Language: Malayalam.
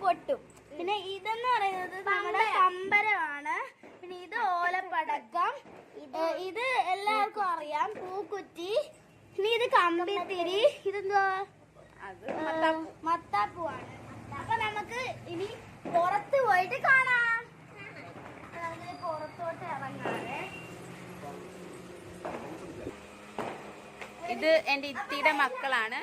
പൊട്ടും. പിന്നെ ഇതെന്ന് പറയുന്നത് നമ്മുടെ പമ്പരമാണ്. പിന്നെ ഇത് ഓലപ്പടക്കം, ഇത് എല്ലാവർക്കും അറിയാം, പൂക്കുറ്റി. പിന്നെ ഇത് കമ്പിത്തിരി, ഇതെന്തോ മത്താപ്പൂവാണ്. അപ്പൊ നമുക്ക് ഇനി പുറത്ത് പോയിട്ട് കാണാം. നമുക്ക് പുറത്തോട്ട് ഇറങ്ങാതെ. ഇത് എന്റെ ഇത്തിയുടെ മക്കളാണ്.